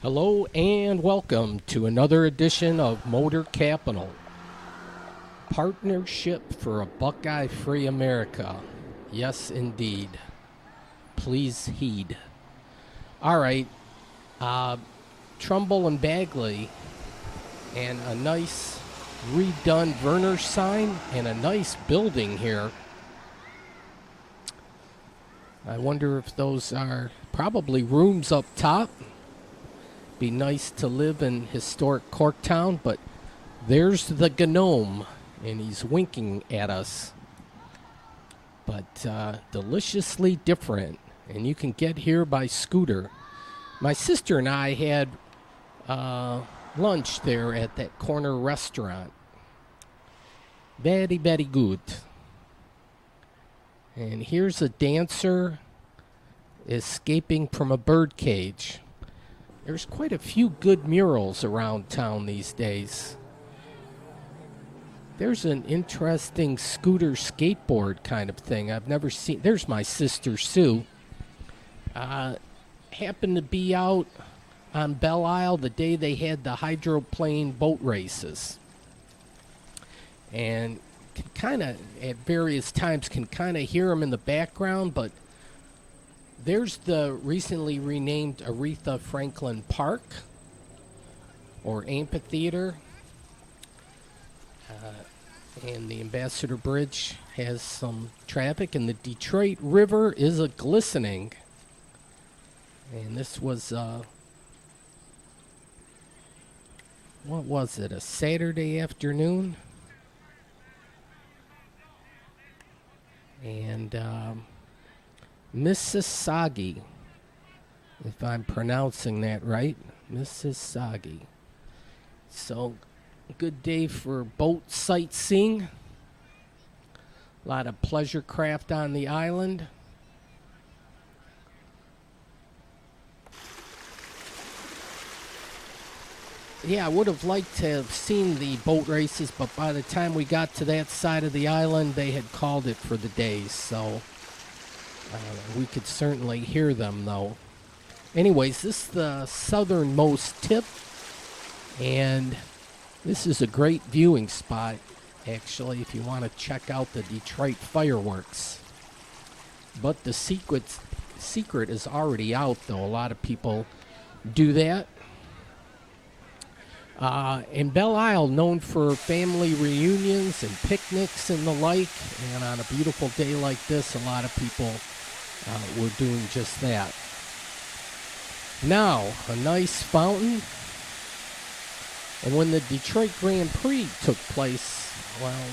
Hello and welcome to another edition of Motor Capital, Partnership for a Buckeye-Free America. Yes, indeed. Please heed. All right, Trumbull and Bagley, and a nice redone Werner sign and a nice building here. I wonder if those are probably rooms up top. Be nice to live in historic Corktown, but there's the gnome, and he's winking at us. But deliciously different, and you can get here by scooter. My sister and I had lunch there at that corner restaurant. Very, very good. And here's a dancer escaping from a bird cage. There's quite a few good murals around town these days. There's an interesting scooter skateboard kind of thing I've never seen. There's my sister Sue. Happened to be out on Belle Isle the day they had the hydroplane boat races. And kind of at various times can kind of hear them in the background, but there's the recently renamed Aretha Franklin Park, or amphitheater, and the Ambassador Bridge has some traffic, and the Detroit River is a glistening. And this was, what was it, a Saturday afternoon? And Mississauga, if I'm pronouncing that right. Mississauga. So, good day for boat sightseeing. A lot of pleasure craft on the island. Yeah, I would have liked to have seen the boat races, but by the time we got to that side of the island, they had called it for the day, so we could certainly hear them, though. Anyways, this is the southernmost tip, and this is a great viewing spot, actually, if you want to check out the Detroit fireworks. But the secret is already out, though. A lot of people do that. And Belle Isle, known for family reunions and picnics and the like, and on a beautiful day like this, a lot of people were doing just that. Now, a nice fountain. And when the Detroit Grand Prix took place, well,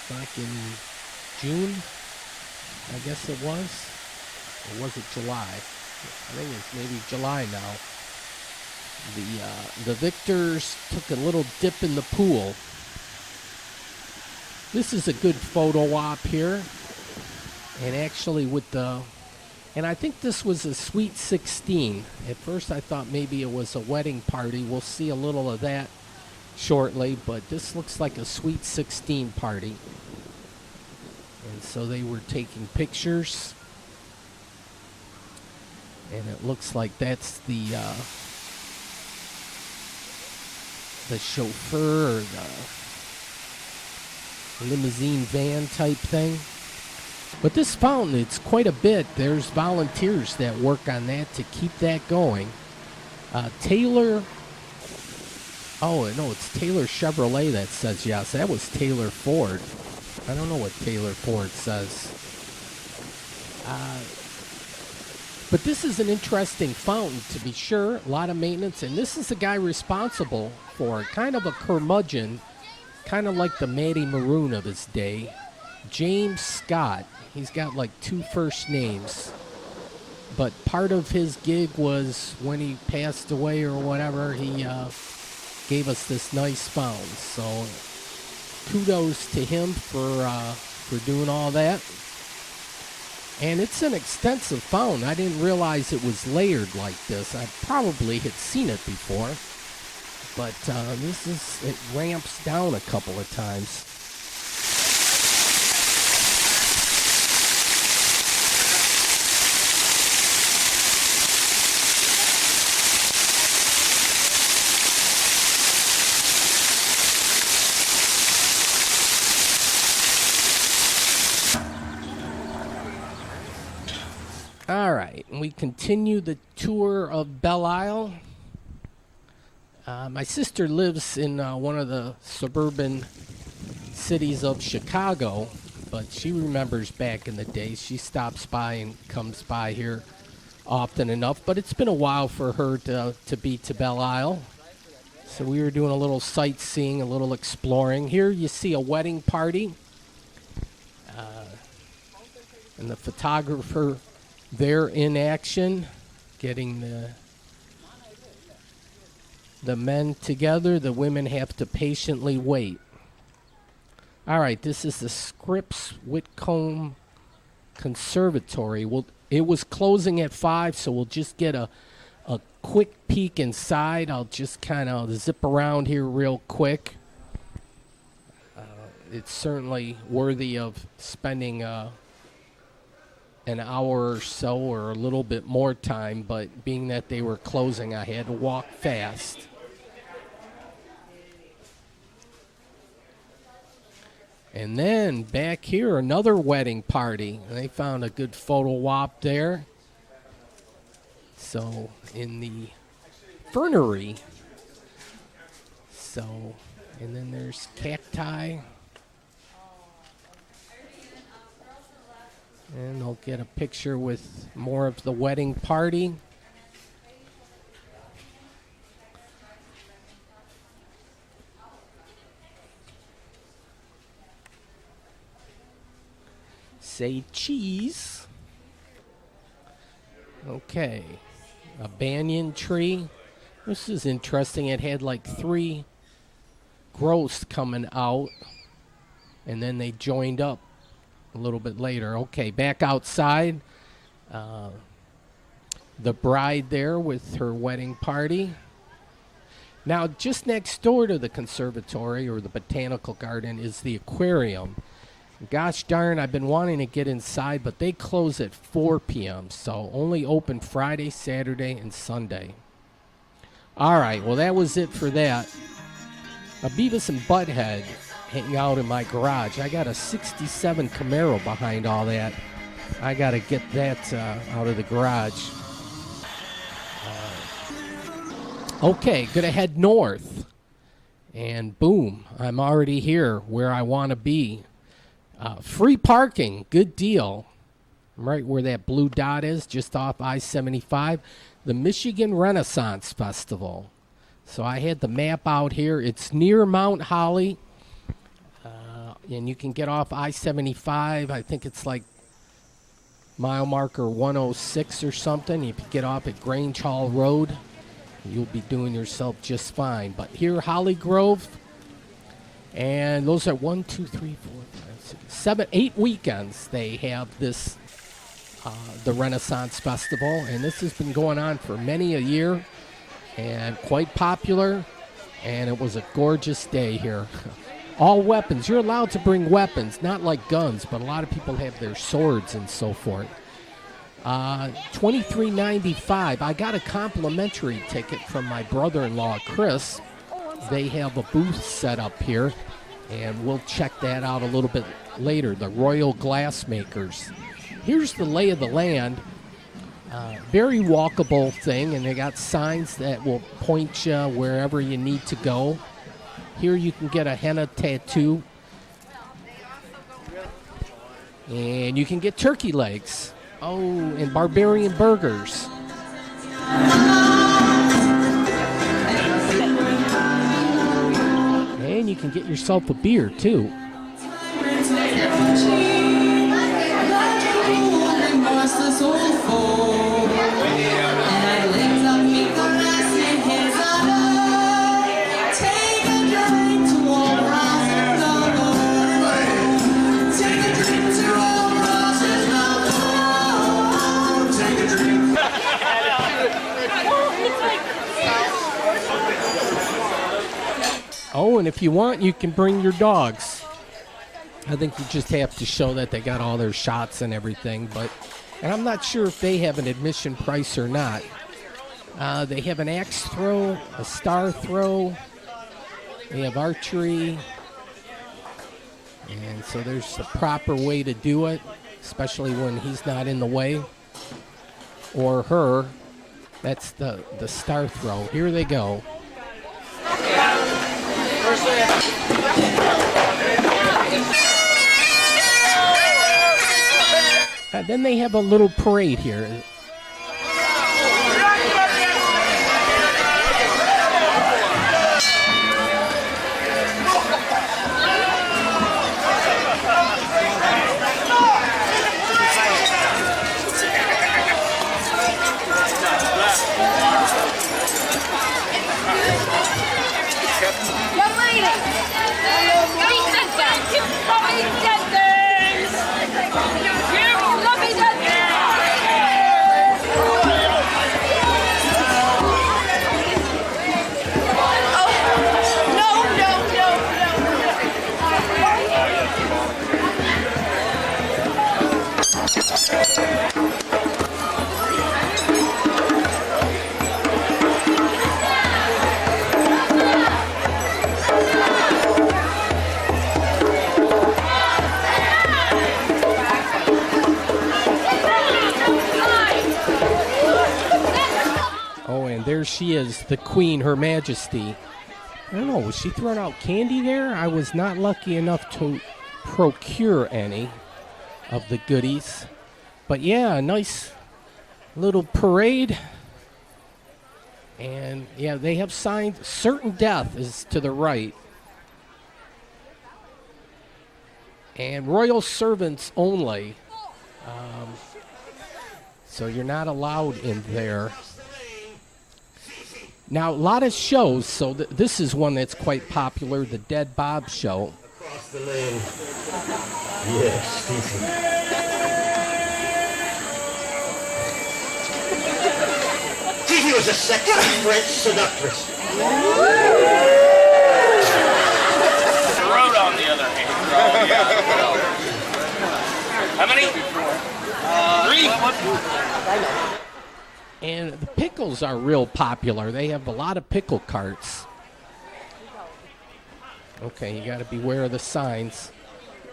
back in June, I guess it was. Or was it July? I think it's maybe July now. The victors took a little dip in the pool. This is a good photo op here. And actually and I think this was a Sweet 16. At first I thought maybe it was a wedding party. We'll see a little of that shortly, but this looks like a Sweet 16 party. And so they were taking pictures. And it looks like that's the chauffeur or the limousine van type thing. But this fountain, it's quite a bit. There's volunteers that work on that to keep that going. Taylor, oh no, it's Taylor Chevrolet that says yes. That was Taylor Ford. I don't know what Taylor Ford says. But this is an interesting fountain, to be sure. A lot of maintenance. And this is the guy responsible for it. Kind of a curmudgeon. Kind of like the Matty Maroon of his day. James Scott. He's got like 2 first names. But part of his gig was when he passed away or whatever, he gave us this nice fountain. So kudos to him for doing all that. And it's an extensive fountain. I didn't realize it was layered like this. I probably had seen it before. But it ramps down a couple of times. All right, and we continue the tour of Belle Isle. My sister lives in one of the suburban cities of Chicago, but she remembers back in the day. She stops by and comes by here often enough, but it's been a while for her to be to Belle Isle. So we were doing a little sightseeing, a little exploring. Here you see a wedding party, and the photographer there in action, getting the men together. The women have to patiently wait. All right, this is the Scripps Whitcomb Conservatory. It was closing at 5, so we'll just get a quick peek inside. I'll just kind of zip around here real quick. It's certainly worthy of spending an hour or so or a little bit more time, but being that they were closing, I had to walk fast. And then back here, another wedding party. They found a good photo op there. So in the fernery. So, and then there's cacti. And I'll get a picture with more of the wedding party. Say cheese. Okay. A banyan tree. This is interesting. It had like 3 growths coming out, and then they joined up a little bit later. Okay, back outside. The bride there with her wedding party. Now, just next door to the conservatory or the botanical garden is the aquarium. Gosh darn, I've been wanting to get inside, but they close at 4 p.m., so only open Friday, Saturday, and Sunday. All right, well, that was it for that. A Beavis and Butthead hanging out in my garage. I got a 67 Camaro behind all that. I got to get that out of the garage. Okay, going to head north. And boom, I'm already here where I want to be. Free parking, good deal. I'm right where that blue dot is, just off I-75. The Michigan Renaissance Festival. So I had the map out here. It's near Mount Holly. And you can get off I-75. I think it's like mile marker 106 or something. If you get off at Grange Hall Road, you'll be doing yourself just fine. But here, Holly Grove. And those are 1, 2, 3, 4, 5, 6, 7, 8 weekends they have this, the Renaissance Festival. And this has been going on for many a year and quite popular. And it was a gorgeous day here. All weapons. You're allowed to bring weapons, not like guns, but a lot of people have their swords and so forth. $23.95. I got a complimentary ticket from my brother-in-law, Chris. They have a booth set up here, and we'll check that out a little bit later. The Royal Glassmakers. Here's the lay of the land. Very walkable thing, and they got signs that will point you wherever you need to go. Here you can get a henna tattoo, and you can get turkey legs. Oh, and barbarian burgers. And you can get yourself a beer, too. Oh, and if you want, you can bring your dogs. I think you just have to show that they got all their shots and everything. And I'm not sure if they have an admission price or not. They have an axe throw, a star throw. They have archery. And so there's the proper way to do it, especially when he's not in the way. or her. That's the star throw. Here they go. Then they have a little parade here. Young lady! Lovey Dunders! Lovey Dunders! Lovey Dunders! Oh, Oh, and there she is, the Queen, Her Majesty. I don't know, was she throwing out candy there? I was not lucky enough to procure any of the goodies. But yeah, a nice little parade. And yeah, they have signed certain death is to the right. And royal servants only. So you're not allowed in there. Now, a lot of shows, so this is one that's quite popular, the Dead Bob Show. Across the lane. Yes, decent. Fifi was a sexy French seductress. Road, on the other hand. How many? Three. And the pickles are real popular. They have a lot of pickle carts. Okay, you got to beware of the signs.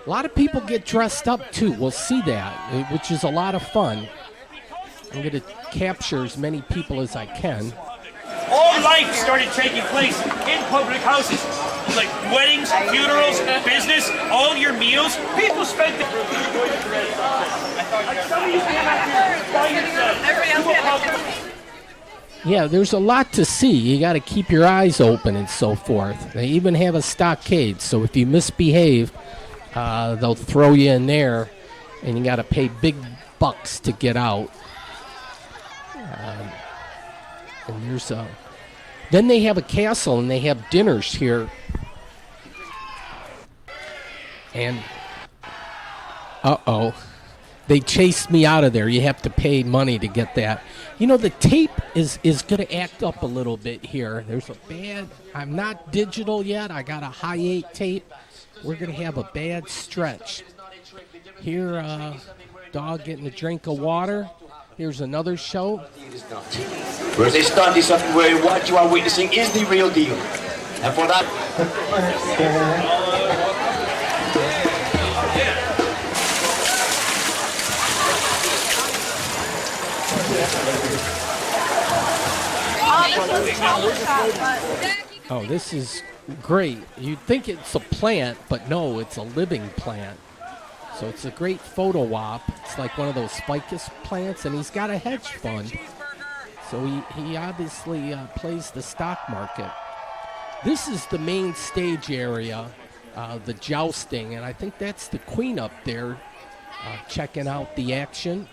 A lot of people get dressed up, too. We'll see that, which is a lot of fun. I'm going to capture as many people as I can. All life started taking place in public houses. Like weddings, funerals, business, all your meals. People spent the... Like some of you came out here by yourself. Yeah, there's a lot to see. You got to keep your eyes open and so forth. They even have a stockade, so if you misbehave, they'll throw you in there, and you got to pay big bucks to get out. And there's a... Then they have a castle, and they have dinners here. And... Uh-oh. They chased me out of there. You have to pay money to get that. You know, the tape is going to act up a little bit here. There's a bad... I'm not digital yet. I got a high 8 tape. We're going to have a bad stretch. Here, dog getting a drink of water. Here's another show. Where they stunt is something where what you are witnessing is the real deal. And for that... Oh, this is great. You'd think it's a plant, but no, it's a living plant. So it's a great photo op. It's like one of those ficus plants, and he's got a hedge fund. So he obviously plays the stock market. This is the main stage area, the jousting, and I think that's the Queen up there checking out the action.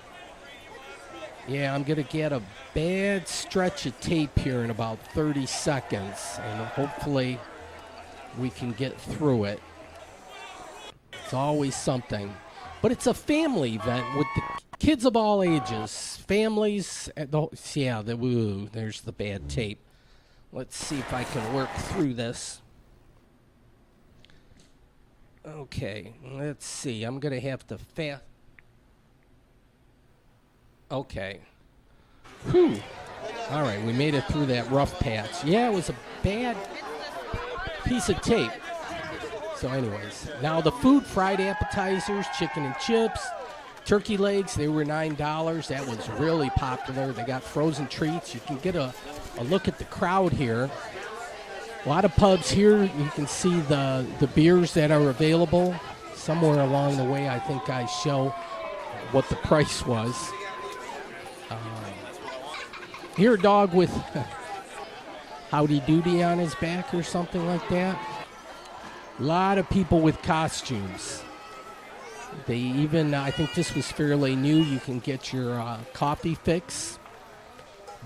Yeah, I'm going to get a bad stretch of tape here in about 30 seconds, and hopefully we can get through it. It's always something. But it's a family event with the kids of all ages. Families, there's the bad tape. Let's see if I can work through this. Okay, let's see. I'm going to have to Okay. Whew. All right, we made it through that rough patch. Yeah, it was a bad piece of tape. So anyways, now the food, fried appetizers, chicken and chips, Turkey legs, they were $9. That was really popular. They got frozen treats. You can get a look at the crowd here. A lot of pubs here. You can see the beers that are available. Somewhere along the way, I think I show what the price was. Here, a dog with Howdy Doody on his back or something like that. A lot of people with costumes. They even, I think this was fairly new, you can get your coffee fix.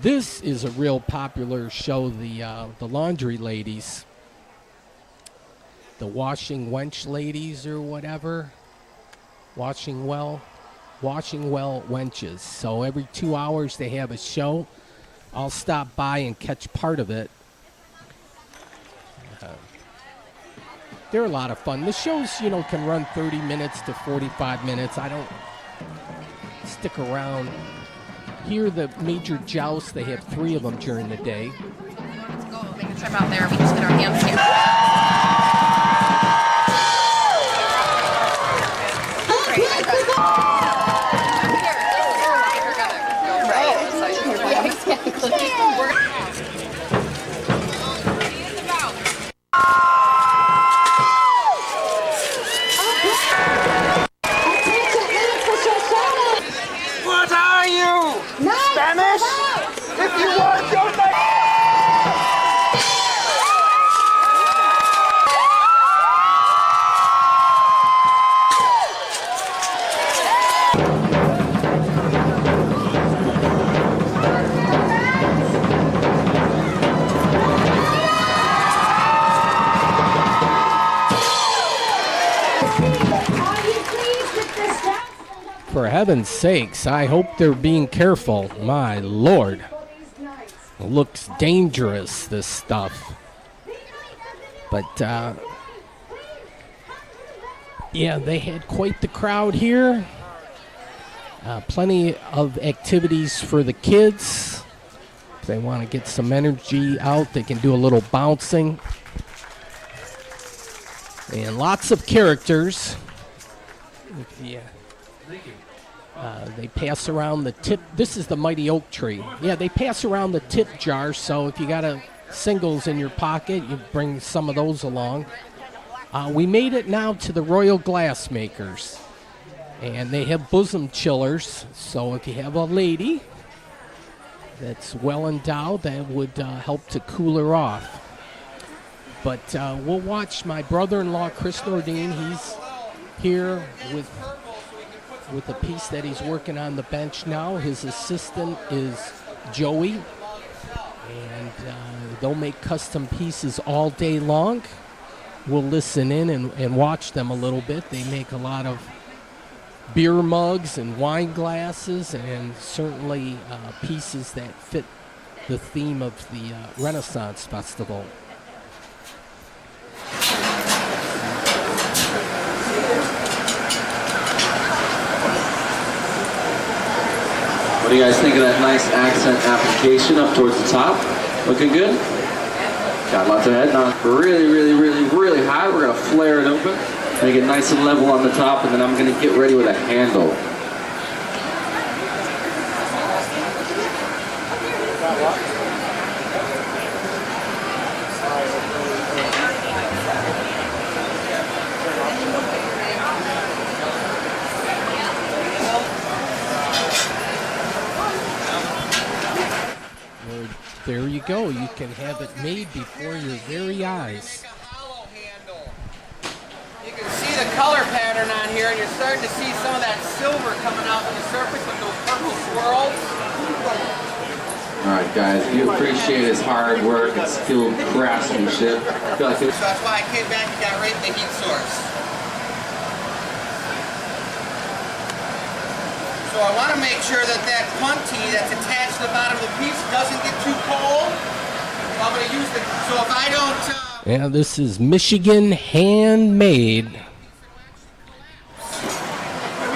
This is a real popular show, the laundry ladies. The washing wench ladies or whatever. Washing well wenches. So every 2 hours they have a show. I'll stop by and catch part of it. They're a lot of fun. The shows, can run 30 minutes to 45 minutes. I don't stick around. Here, the major jousts, they have 3 of them during the day. Let's go make a trip out there. We just get our hands here. What are you? Spanish? If you want your For heaven's sakes, I hope they're being careful. My Lord. It looks dangerous, this stuff. But, yeah, they had quite the crowd here. Plenty of activities for the kids. If they want to get some energy out, they can do a little bouncing. And lots of characters. Yeah. They pass around the tip. This is the mighty oak tree. Yeah, they pass around the tip jar, so if you got singles in your pocket, you bring some of those along. We made it now to the Royal Glassmakers, and they have bosom chillers, so if you have a lady that's well endowed, that would help to cool her off. But we'll watch my brother-in-law, Chris Nordine. He's here with a piece that he's working on the bench now. His assistant is Joey, and they'll make custom pieces all day long. We'll listen in and watch them a little bit. They make a lot of beer mugs and wine glasses, and certainly pieces that fit the theme of the Renaissance Festival. What do you guys think of that nice accent application up towards the top? Looking good? Got lots of head on. Really, really, really, really high. We're going to flare it open, make it nice and level on the top, and then I'm going to get ready with a handle. There you go. You can have it made before your very eyes. You can see the color pattern on here, and you're starting to see some of that silver coming out on the surface with those purple swirls. All right, guys, we appreciate his hard work and skilled craftsmanship. I feel like So that's why I came back and got right in the heat source. So I want to make sure that that punty that's attached to the bottom of the piece doesn't get too cold. So I'm going to use the, so if I don't... Yeah, this is Michigan handmade. You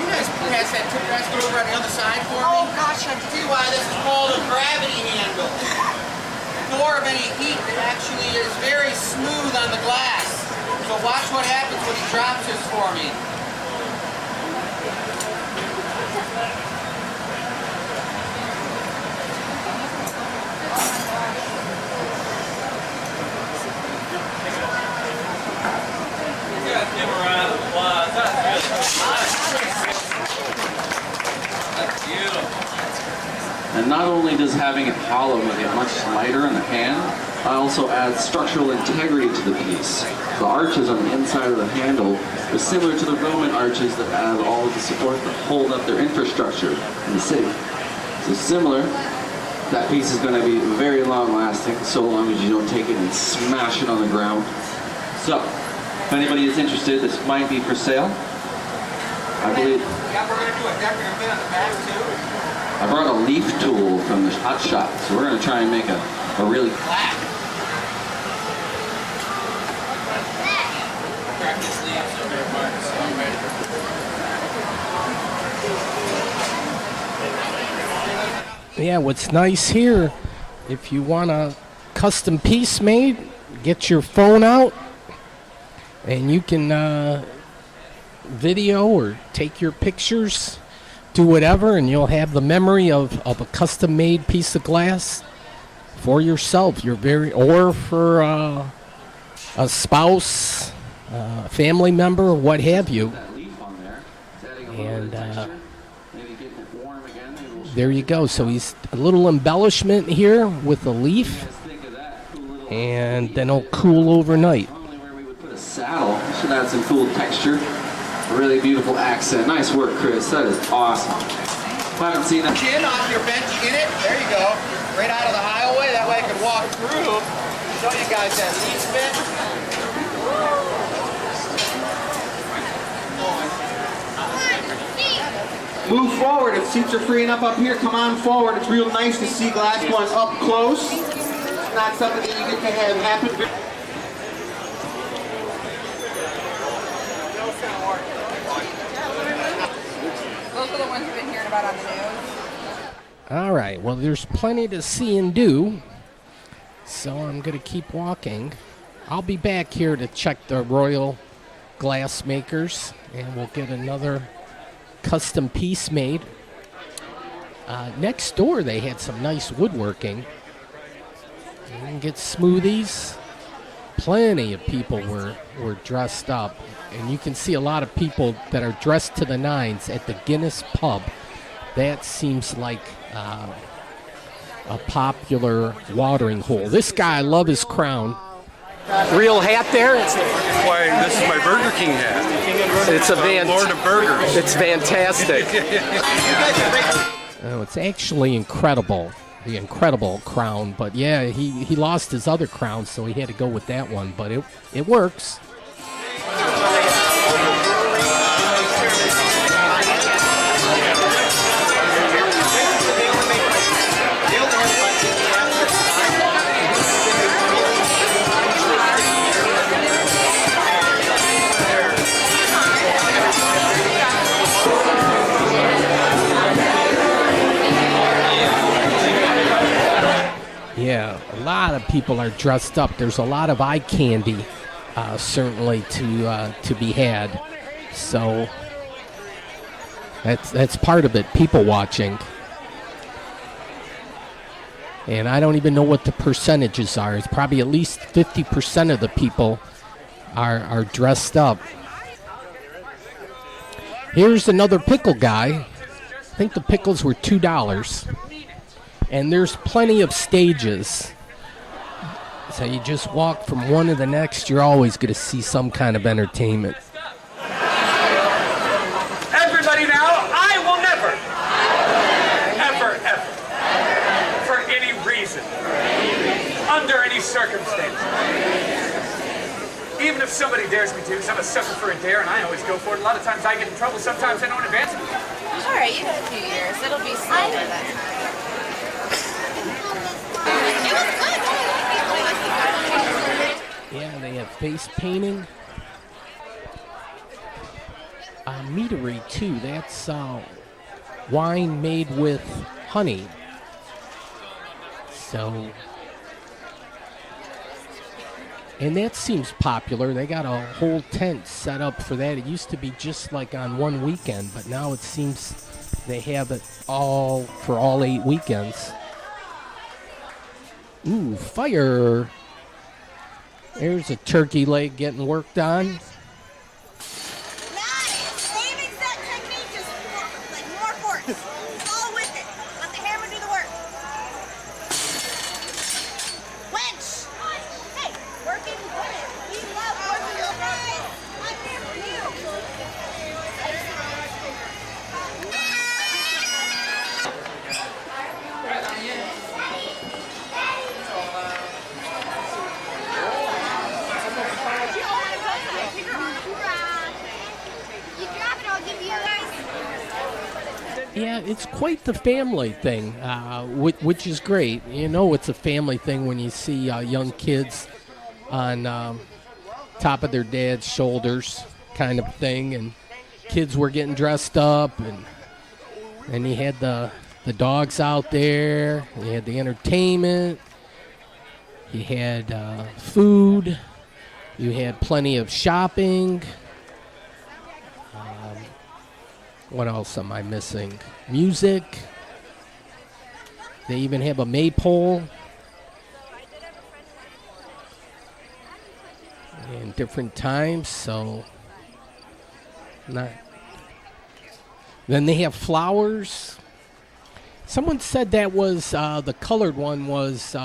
guys pass that tip basket over on the other side for me? Oh gosh, I see why this is called a gravity handle. Door of any heat, it actually is very smooth on the glass. So watch what happens when he drops this for me. And not only does having it hollow make it much lighter in the hand, I also add structural integrity to the piece. The arches on the inside of the handle are similar to the Roman arches that have all of the support that hold up their infrastructure in the city. So similar, that piece is going to be very long lasting, so long as you don't take it and smash it on the ground. So, if anybody is interested, this might be for sale. I believe. Yeah, we're going to do a decorative bit on the back too. I brought a leaf tool from the Hot Shop, so we're going to try and make a really Black. Practice leaves over there, Mark. So I'm ready. Yeah, what's nice here, if you want a custom piece made, get your phone out and you can video or take your pictures, do whatever, and you'll have the memory of a custom made piece of glass for yourself, or for a spouse, a family member, what have you. And there you go. So he's a little embellishment here with a leaf, and then it'll cool overnight. Normally where we would put a saddle, should add some cool texture. A really beautiful accent. Nice work, Chris. That is awesome. If I haven't seen that. Chin off your bench in it. There you go. Right out of the highway. That way I can walk through. Show you guys that leaf spin. Move forward. If seats are freeing up here, come on forward. It's real nice to see glass going up close. It's not something that you get to have happen. Those are the ones you've been hearing about on the news. All right, well, there's plenty to see and do, so I'm going to keep walking. I'll be back here to check the Royal Glass Makers, and we'll get another custom piece made. Next door, they had some nice woodworking. You can get smoothies. Plenty of people were dressed up, and you can see a lot of people that are dressed to the nines at the Guinness pub. That seems like a popular watering hole. This guy, I love his crown. Real hat there? Why, this is my Burger King hat. It's a Lord of Burgers. It's fantastic. Oh, it's actually incredible. The incredible crown. But yeah, he lost his other crown, so he had to go with that one. But it works. Yeah, a lot of people are dressed up. There's a lot of eye candy, certainly to be had. So that's part of it. People watching, and I don't even know what the percentages are. It's probably at least 50% of the people are dressed up. Here's another pickle guy. I think the pickles were $2. And there's plenty of stages. So you just walk from one to the next, you're always going to see some kind of entertainment. Everybody now, I will never, ever, for any reason, under any circumstance, even if somebody dares me to, because I'm a sucker for a dare and I always go for it. A lot of times I get in trouble, sometimes I don't advance it. All right, you have a few years. It'll be slower that time. Yeah, they have face painting. Meadery, too. That's wine made with honey. So, and that seems popular. They got a whole tent set up for that. It used to be just like on one weekend, but now it seems they have it all for all 8 weekends. Ooh, fire. There's a turkey leg getting worked on. Nice! Same exact technique, just like more force. It's all with it. Let the hammer do the work. Yeah, it's quite the family thing, which is great. You know, it's a family thing when you see young kids on top of their dad's shoulders, kind of thing, and kids were getting dressed up, and you had the dogs out there, you had the entertainment, you had food, you had plenty of shopping. What else am I missing? Music. They even have a maypole. And different times, so not. Then they have flowers. Someone said that was the colored one was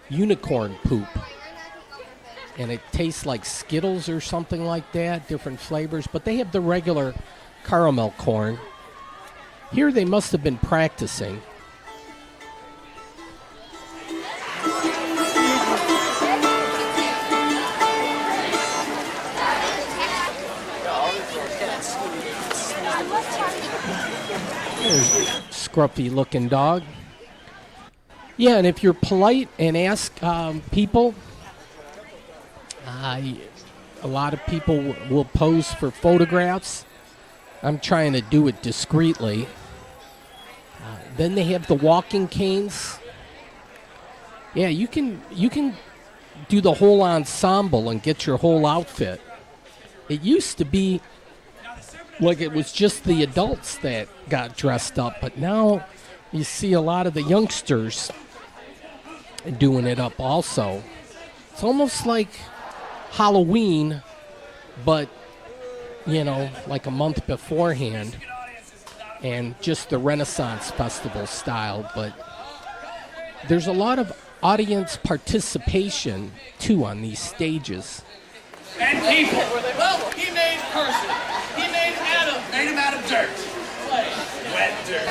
unicorn poop. And it tastes like Skittles or something like that, different flavors. But they have the regular caramel corn. Here they must have been practicing. There's a scruffy looking dog. Yeah, and if you're polite and ask people, a lot of people will pose for photographs. I'm trying to do it discreetly. Then they have the walking canes. Yeah, you can do the whole ensemble and get your whole outfit. It used to be like it was just the adults that got dressed up, but now you see a lot of the youngsters doing it up also. It's almost like Halloween, but like a month beforehand, and just the Renaissance Festival style. But there's a lot of audience participation too on these stages. And people. Well, he made person. He made Adam. Made him out of dirt. Wet dirt.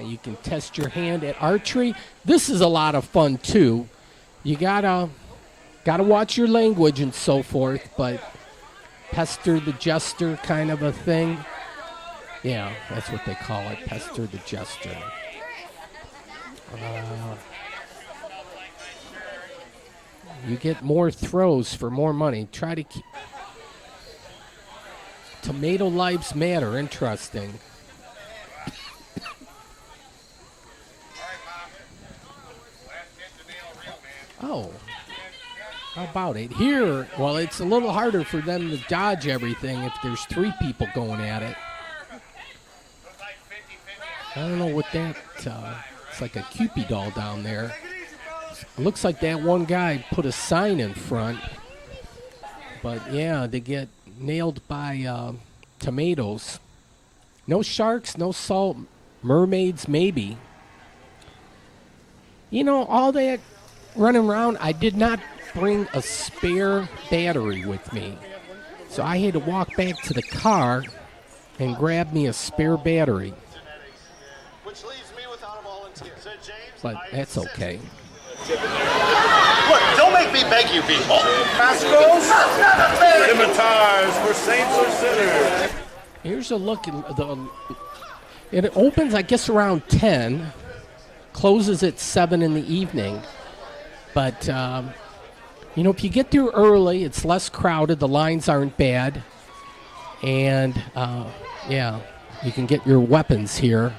You can test your hand at archery. This is a lot of fun too. You gotta watch your language and so forth, but pester the jester kind of a thing. Yeah, that's what they call it, pester the jester. You get more throws for more money. Try to keep... Tomato Lives Matter, interesting. Oh, how about it? Here, well, it's a little harder for them to dodge everything if there's three people going at it. I don't know what that, it's like a Cupid doll down there. It looks like that one guy put a sign in front. But yeah, they get nailed by tomatoes. No sharks, no salt, mermaids maybe. All that running around, I did not bring a spare battery with me. So I had to walk back to the car and grab me a spare battery. But that's okay. Look, don't make me beg you people. Rascals, scimitars for saints or sinners. Here's a look at it opens, I guess, around 10, closes at 7 in the evening. But, if you get there early, it's less crowded, the lines aren't bad. And, you can get your weapons here.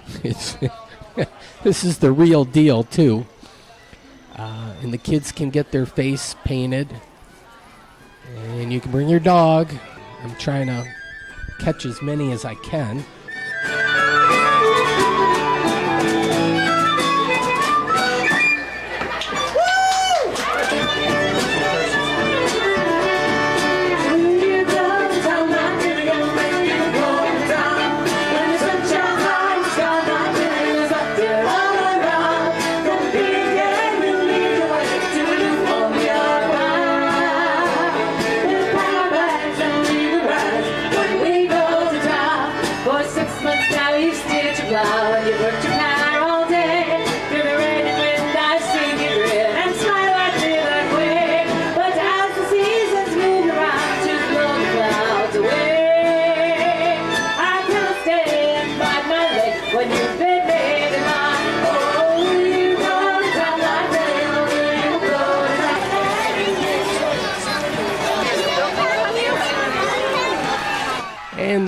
This is the real deal, too. And the kids can get their face painted. And you can bring your dog. I'm trying to catch as many as I can. For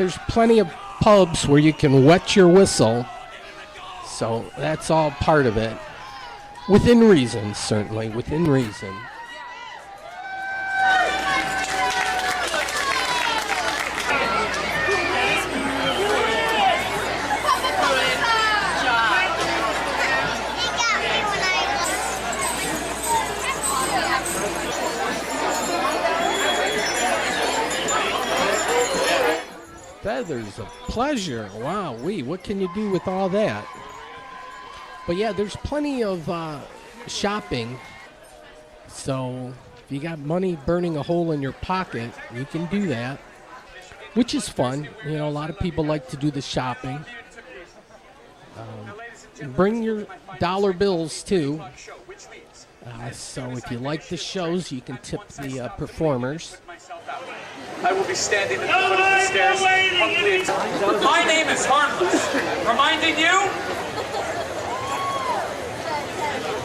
there's plenty of pubs where you can wet your whistle. So that's all part of it. Within reason, certainly, within reason. Feathers of pleasure. Wow, what can you do with all that? But yeah, there's plenty of shopping. So if you got money burning a hole in your pocket, you can do that, which is fun. You know, a lot of people like to do the shopping. Bring your dollar bills too. So if you like the shows, you can tip the performers. I will be standing at the foot of the stairs. My name is Harmless, reminding you,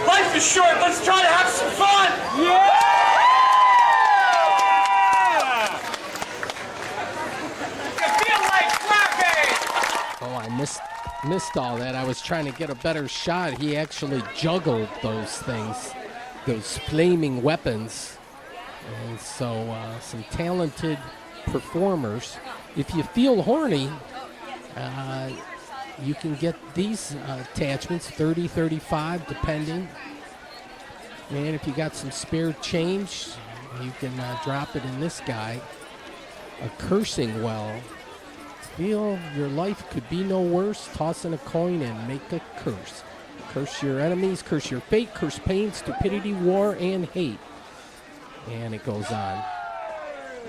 life is short, let's try to have some fun! Yeah! You feel like clapping! Oh, I missed all that. I was trying to get a better shot. He actually juggled those things, those flaming weapons. And so some talented performers. If you feel horny, you can get these attachments, 30, 35, depending. And if you got some spare change, you can drop it in this guy. A cursing well. Feel your life could be no worse. Toss in a coin and make a curse. Curse your enemies, curse your fate, curse pain, stupidity, war, and hate. And it goes on.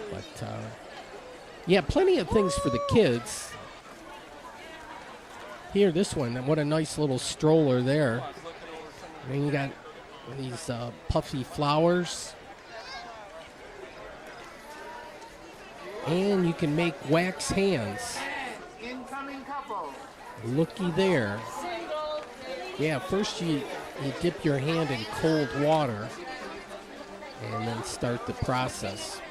But, yeah, plenty of things for the kids. Here, this one, what a nice little stroller there. And you got these puffy flowers. And you can make wax hands. Looky there. Yeah, first you dip your hand in cold water and then start the process.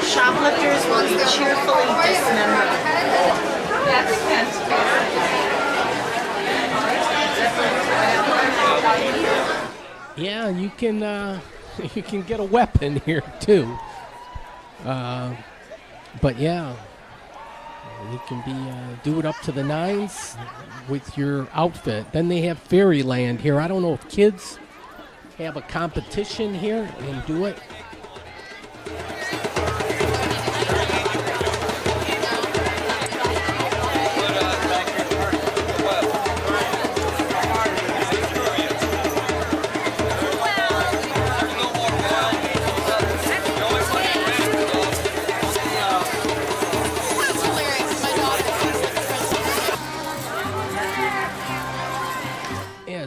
Shoplifters will be cheerfully dismembered. Yeah, you can you can get a weapon here too. But yeah, you can be do it up to the nines with your outfit. Then they have Fairyland here. I don't know if kids have a competition here and do it.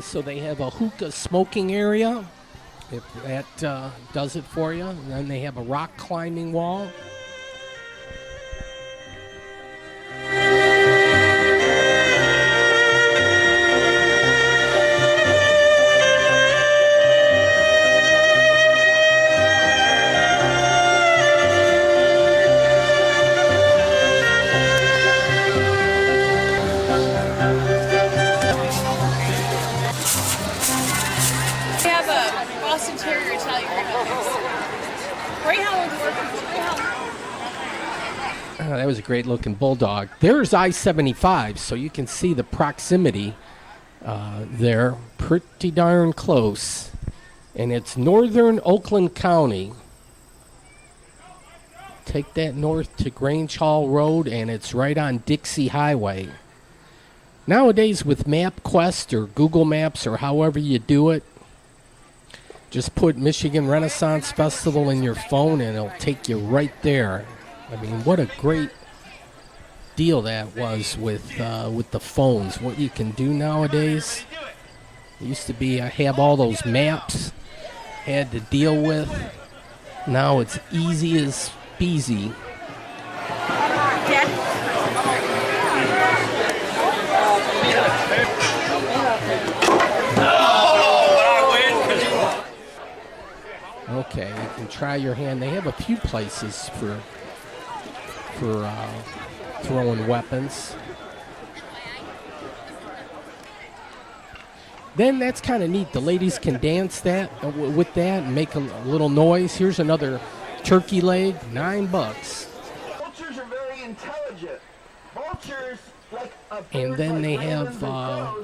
So they have a hookah smoking area, if that does it for you. And then they have a rock climbing wall. That was a great looking bulldog. There's I-75, so you can see the proximity there, pretty darn close. And it's northern Oakland County. Take that north to Grange Hall Road, and it's right on Dixie Highway. Nowadays with MapQuest or Google Maps or however you do it, just put Michigan Renaissance Festival in your phone and it'll take you right there. I mean, what a great deal that was with the phones. What you can do nowadays. It used to be I have all those maps had to deal with. Now it's easy as peasy. Okay, you can try your hand. They have a few places for throwing weapons. Then that's kind of neat. The ladies can dance that with that and make a little noise. Here's another turkey leg, $9. Vultures are very intelligent. Vultures, like a bird, And then they have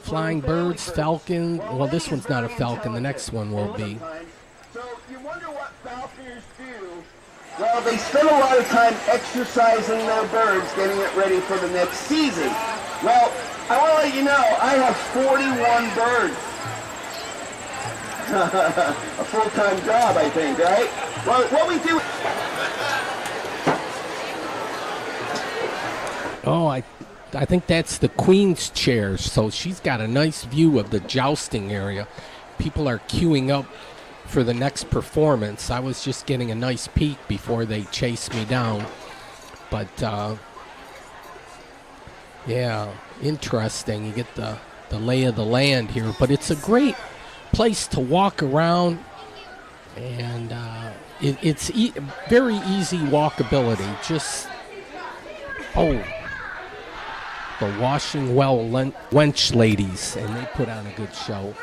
flying birds, falcon. Well, this one's not a falcon. The next one will be. So you wonder what falconers do? Well, they spend a lot of time exercising their birds, getting it ready for the next season. Well, I want to let you know, I have 41 birds. A full-time job, I think, right? Well, what we do... Oh, I think that's the queen's chair. So she's got a nice view of the jousting area. People are queuing up for the next performance. I was just getting a nice peek before they chased me down. But, yeah, interesting. You get the lay of the land here. But it's a great place to walk around. And it's very easy walkability. Just, oh, the Washing Well Wench ladies. And they put on a good show.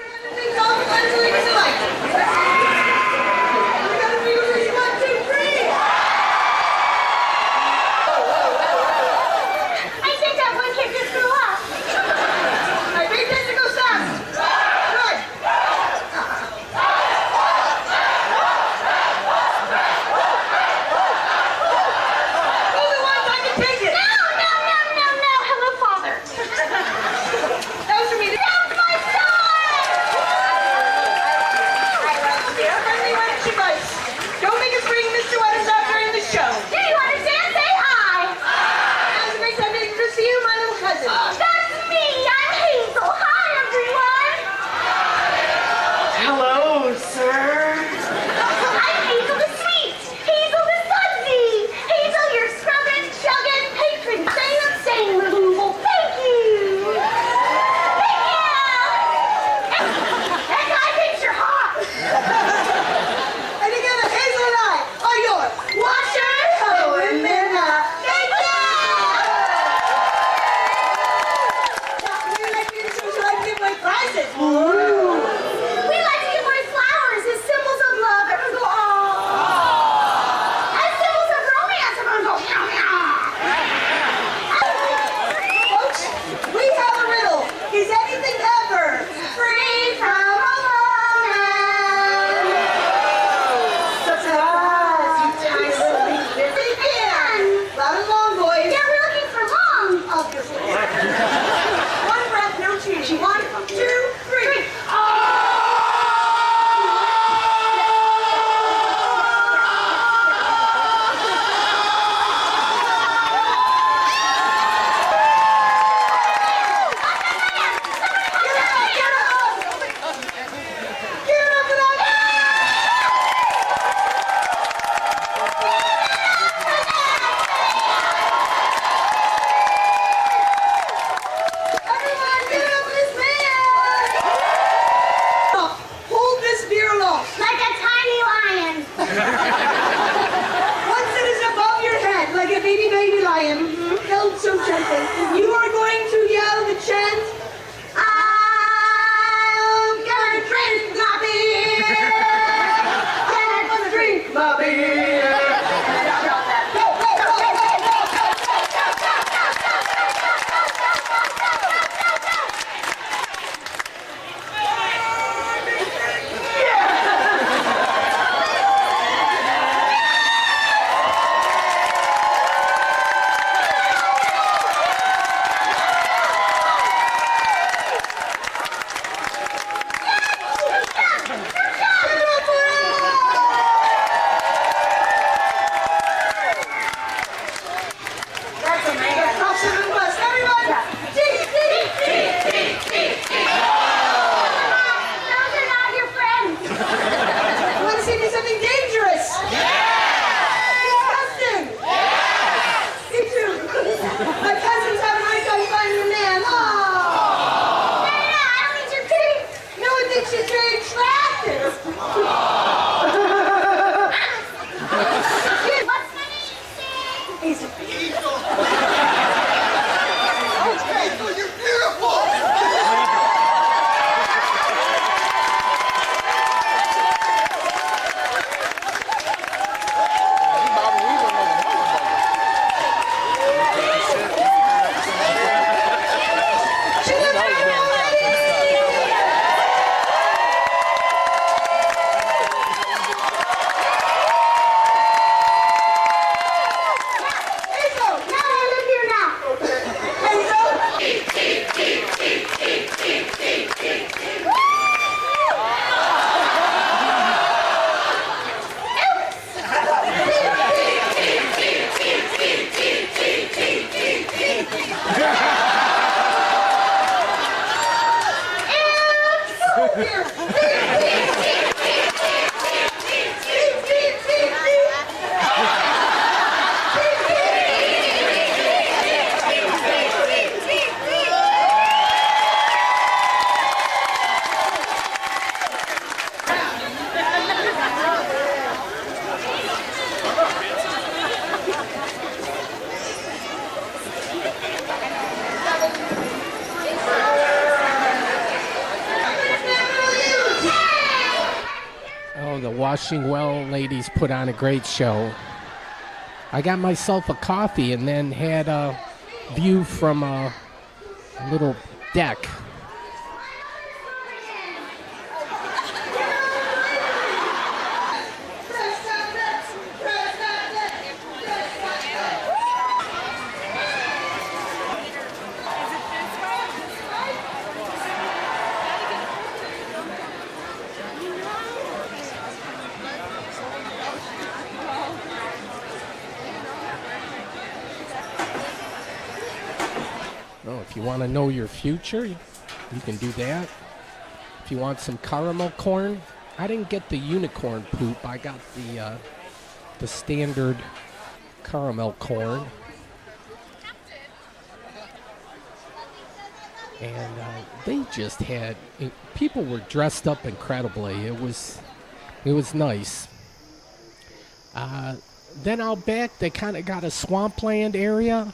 Oh, the Washing Well ladies put on a great show. I got myself a coffee and then had a view from a little deck. Oh, if you want to know your future, you can do that. If you want some caramel corn, I didn't get the unicorn poop. I got the standard caramel corn. And they just had people were dressed up incredibly. It was nice. Then out back, they kind of got a swampland area.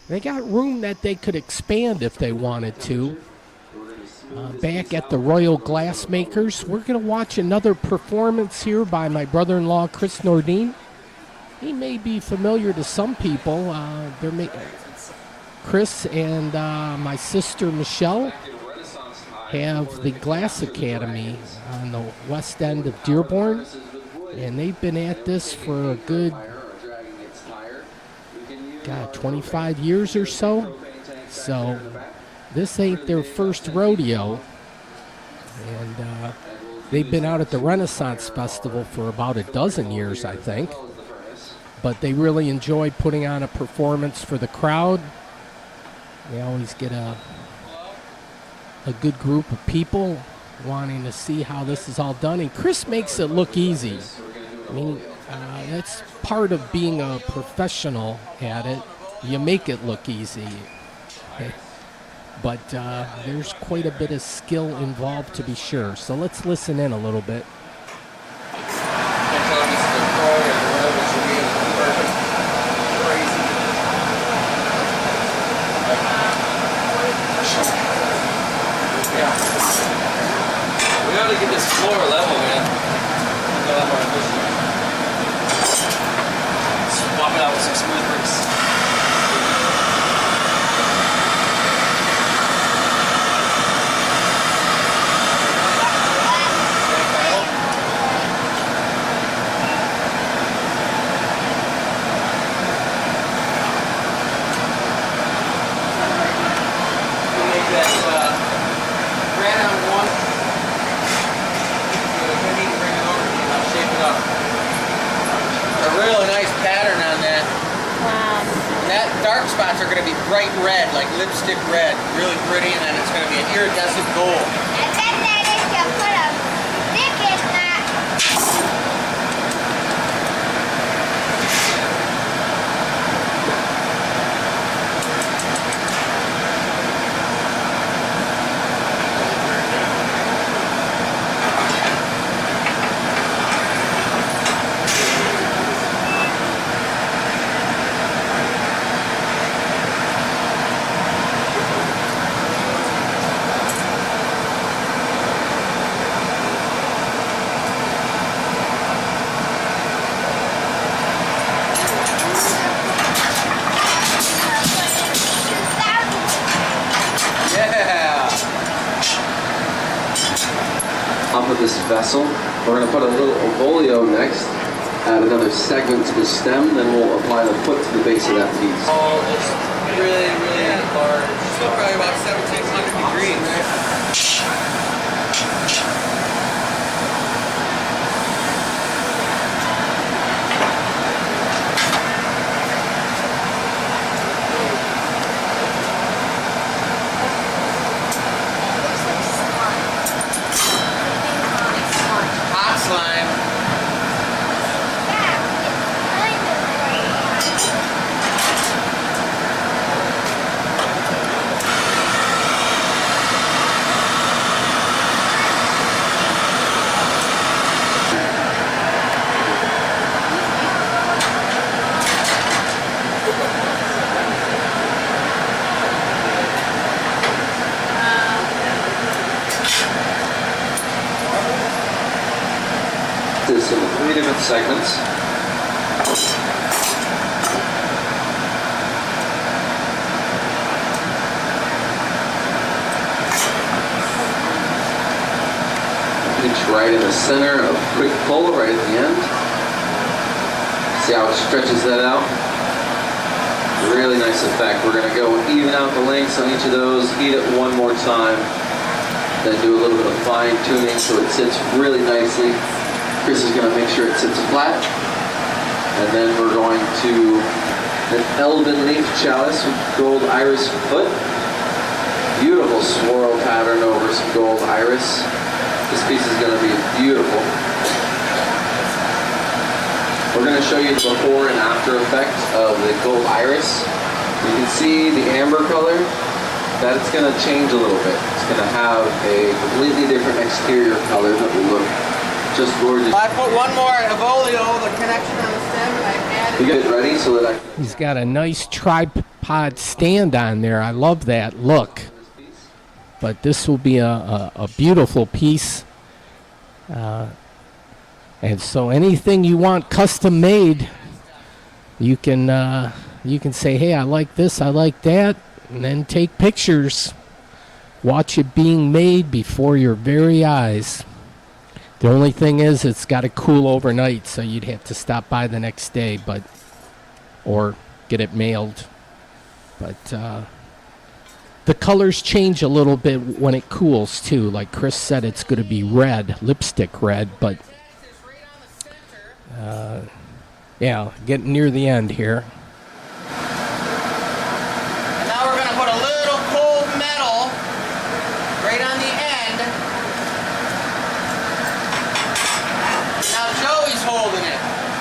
They got room that they could expand if they wanted to. Back at the Royal Glassmakers, we're going to watch another performance here by my brother-in-law, Chris Nordine. He may be familiar to some people. Chris and my sister, Michelle, have the Glass Academy on the west end of Dearborn. And they've been at this for a good 25 years or so. So this ain't their first rodeo. And they've been out at the Renaissance Festival for about a dozen years, I think. But they really enjoy putting on a performance for the crowd. They always get a good group of people wanting to see how this is all done. And Chris makes it look easy. I mean, that's part of being a professional at it. You make it look easy. But there's quite a bit of skill involved, to be sure. So let's listen in a little bit. We gotta get this floor level, man. Swap it out with some smooth bricks. Spots are going to be bright red, like lipstick red, really pretty, and then it's going to be an iridescent gold. And then they need to put a stick in that. Of this vessel. We're going to put a little ovolio next, add another segment to the stem, then we'll apply the foot to the base of that piece. Oh, it's really, really large. Still probably about 1,700 degrees. smooth segments. Pinch right in the center, a quick pull right at the end. See how it stretches that out? Really nice effect. We're going to go even out the lengths on each of those, heat it one more time, then do a little bit of fine tuning so it sits really nicely. Chris is going to make sure it sits flat. And then we're going to an elven leaf chalice with gold iris foot. Beautiful swirl pattern over some gold iris. This piece is going to be beautiful. We're going to show you the before and after effect of the gold iris. You can see the amber color, that's going to change a little bit. It's going to have a completely different exterior color that will look just gorgeous. I put one more Evolio, the connection on the stem, and I added... You get it ready so that He's got a nice tripod stand on there. I love that look. But this will be a beautiful piece. And so anything you want custom made, you can say, hey, I like this, I like that, and then take pictures. Watch it being made before your very eyes. The only thing is it's got to cool overnight, so you'd have to stop by the next day, or get it mailed. But the colors change a little bit when it cools too. Like Chris said, it's going to be red, lipstick red, but yeah, getting near the end here. And now we're going to put a little cold metal right on the end. Now Joey's holding it.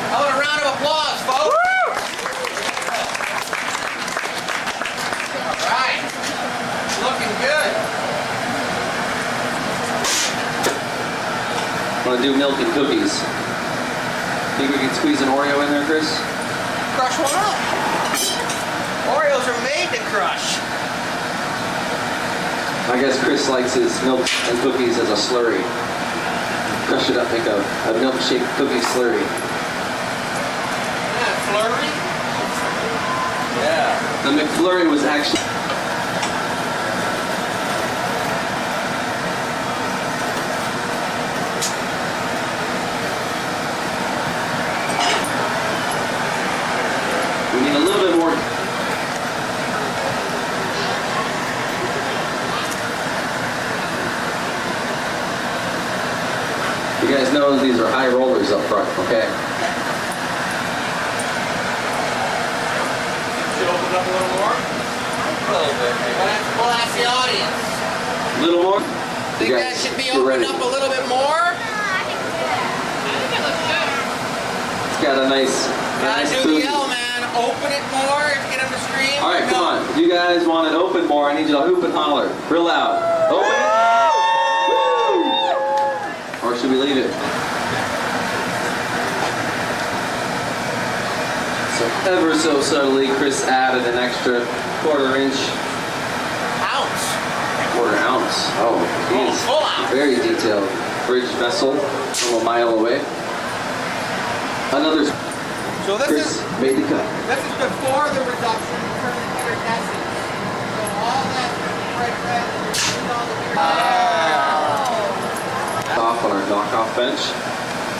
How about a round of applause, folks? All right. Looking good. I'm going to do milk and cookies. Think we can squeeze an Oreo in there, Chris? Crush one up. Oreos are made to crush. I guess Chris likes his milk and cookies as a slurry. Crush it up, make a milkshake cookie slurry. Yeah, flurry? Yeah. The McFlurry was actually... We need a little bit more. You guys know these are high rollers up front, okay? Should open up a little more? A little bit, maybe. We'll ask the audience. A little more? Think that should be opened up a little bit more? I think it looks good. It's got a nice... Gotta do the L, man. Open it more to get them to scream. All right, come on. If you guys want it open more, I need you to hoop and holler. Real loud. Open it. Woo! Or should we leave it? So ever so subtly, Chris added an extra quarter-inch. Ounce. Quarter ounce. Oh, he's full ounce. Very detailed. Bridge vessel from a mile away. Another. So this Chris is made the cut. this is before the reduction in terms of iridescence. So all that bright red and all the Off on our knockoff bench.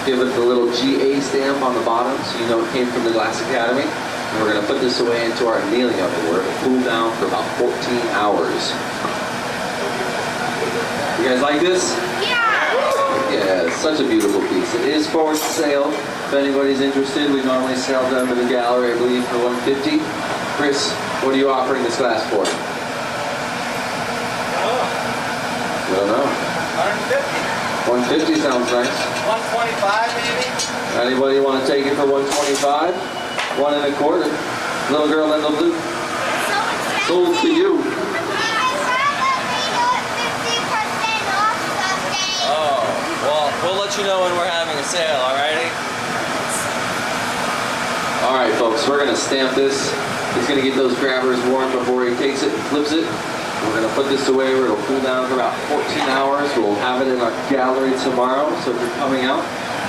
Give it the little GA stamp on the bottom so you know it came from the Glass Academy. And we're going to put this away into our annealing oven where it will cool down for about 14 hours. You guys like this? Yeah, it's such a beautiful piece. It is for sale. If anybody's interested, we normally sell them in the gallery, I believe, for $150. Chris, what are you offering this glass for? I don't know. 150. 150 sounds nice. 125 maybe? Anybody want to take it for 125? 1 1/4. Little girl in the blue. Sold to you. Oh, well, we'll let you know when we're having a sale, alrighty? Alright folks, we're going to stamp this. He's going to get those grabbers warm before he takes it and flips it. We're going to put this away where it'll cool down for about 14 hours. We'll have it in our gallery tomorrow, so if you're coming out,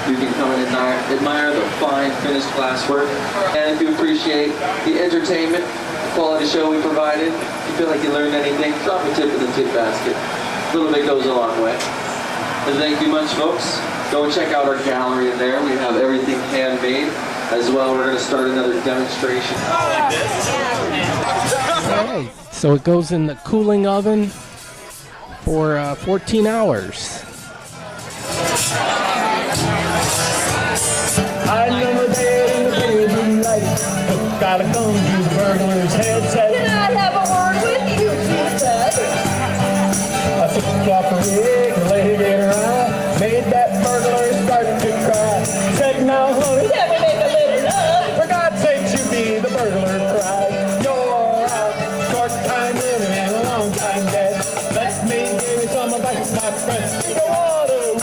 you can come and admire the fine finished glasswork. And if you appreciate the entertainment, the quality show we provided, if you feel like you learned anything, drop a tip in the tip basket. A little bit goes a long way. And thank you much, folks. Go and check out our gallery in there. We have everything handmade as well. We're going to start another demonstration. Alright, so it goes in the cooling oven for 14 hours. I remember there in the bedroom light, gotta come to the burglar's headset. Can I have a word with you, she said? I took a drop of rig, laid it in her eye, made that burglar start to cry. Said, now honey, can we make a little love? For God's sake, you be the burglar cried. You're out, short time living and a long time dead. Let me give you some advice, my friend. Take a water,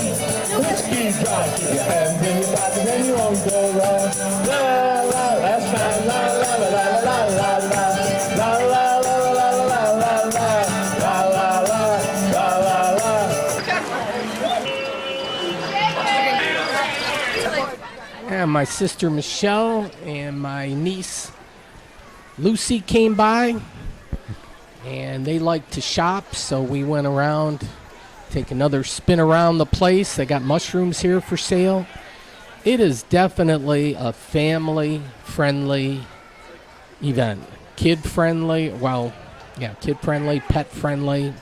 whiskey dry, keep your hands in your pockets and you won't go wrong. La la, last time, la la la la la la la la la la la la la la And my sister Michelle and my niece Lucy came by, and they like to shop, so we went around, take another spin around the place. They got mushrooms here for sale. It is definitely a family-friendly event. Kid-friendly, well, yeah, kid-friendly, pet-friendly.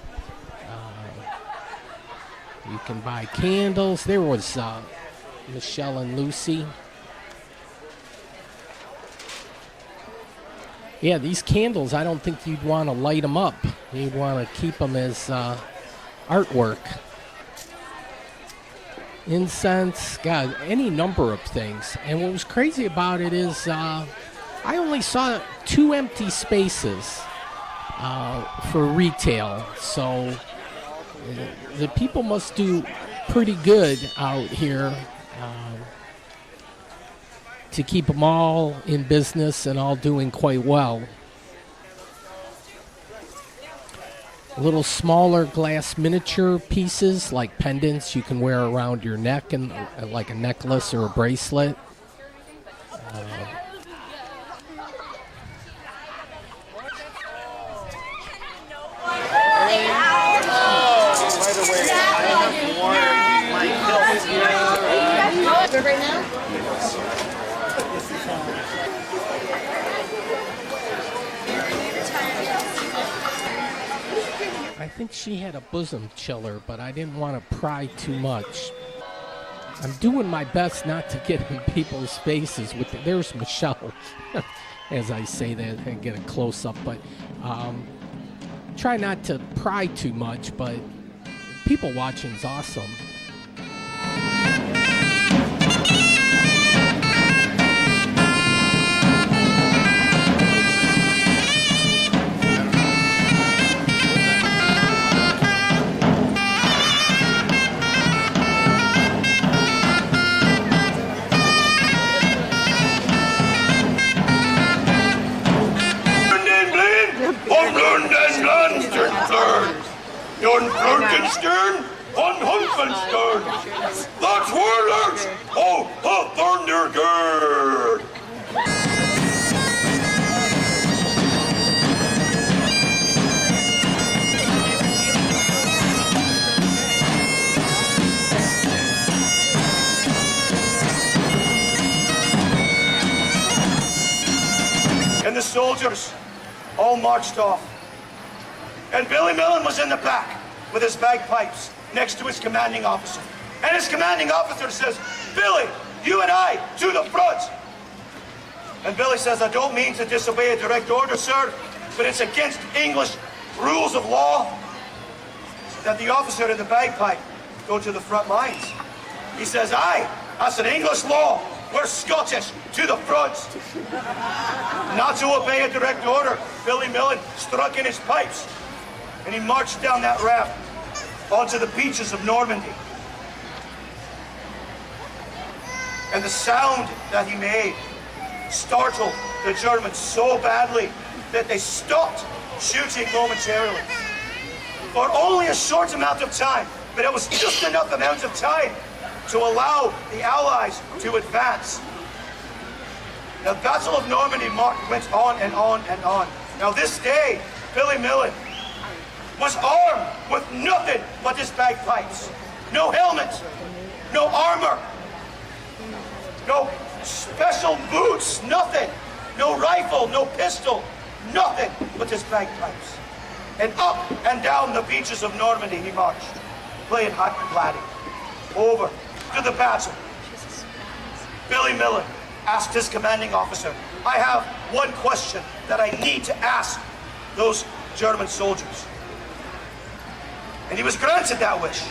You can buy candles. There was Michelle and Lucy. Yeah, these candles, I don't think you'd want to light them up. You'd want to keep them as artwork. Incense, God, any number of things. And what was crazy about it is I only saw 2 empty spaces for retail. So the people must do pretty good out here to keep them all in business and all doing quite well. Little smaller glass miniature pieces like pendants you can wear around your neck and like a necklace or a bracelet. Right now? I think she had a bosom chiller, but I didn't want to pry too much. I'm doing my best not to get in people's faces. There's Michelle, as I say that and get a close-up, but try not to pry too much, but people watching's awesome. Yon Frankenstein on Hunkenstein. That's Warlords. Oh, Thundergird. And the soldiers all marched off. And Billy Millen was in the back with his bagpipes next to his commanding officer. And his commanding officer says, Billy, you and I, to the front. And Billy says, I don't mean to disobey a direct order, sir, but it's against English rules of law that the officer in the bagpipe go to the front lines. He says, aye, that's an English law. We're Scottish, to the front. Not to obey a direct order, Billy Millen struck in his pipes. And he marched down that ramp onto the beaches of Normandy. And the sound that he made startled the Germans so badly that they stopped shooting momentarily. For only a short amount of time, but it was just enough amount of time to allow the Allies to advance. The Battle of Normandy went on and on and on. Now this day, Billy Millen was armed with nothing but his bagpipes. No helmet, no armor, no special boots, nothing. No rifle, no pistol, nothing but his bagpipes. And up and down the beaches of Normandy he marched, playing hot and gladdy. Over to the battle. Billy Millen asked his commanding officer, I have one question that I need to ask those German soldiers. And he was granted that wish.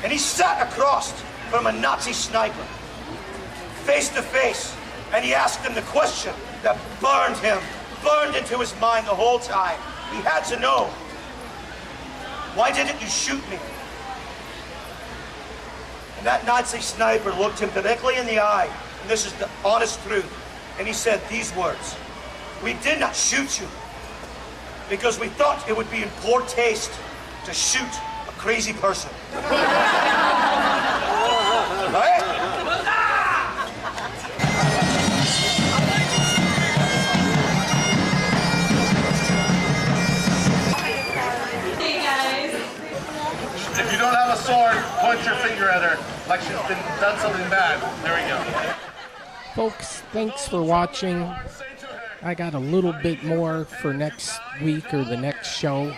And he sat across from a Nazi sniper, face to face, and he asked him the question that burned into his mind the whole time. He had to know, why didn't you shoot me? And that Nazi sniper looked him directly in the eye, and this is the honest truth, and he said these words, we did not shoot you because we thought it would be in poor taste to shoot a crazy person. Right? If you don't have a sword, point your finger at her like she's done something bad. There we go. Folks, thanks for watching. I got a little bit more for next week or the next show.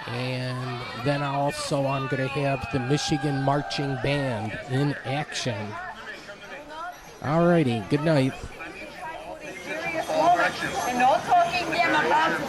And then I'm going to have the Michigan Marching Band in action. Alrighty, good night. And no talking them about the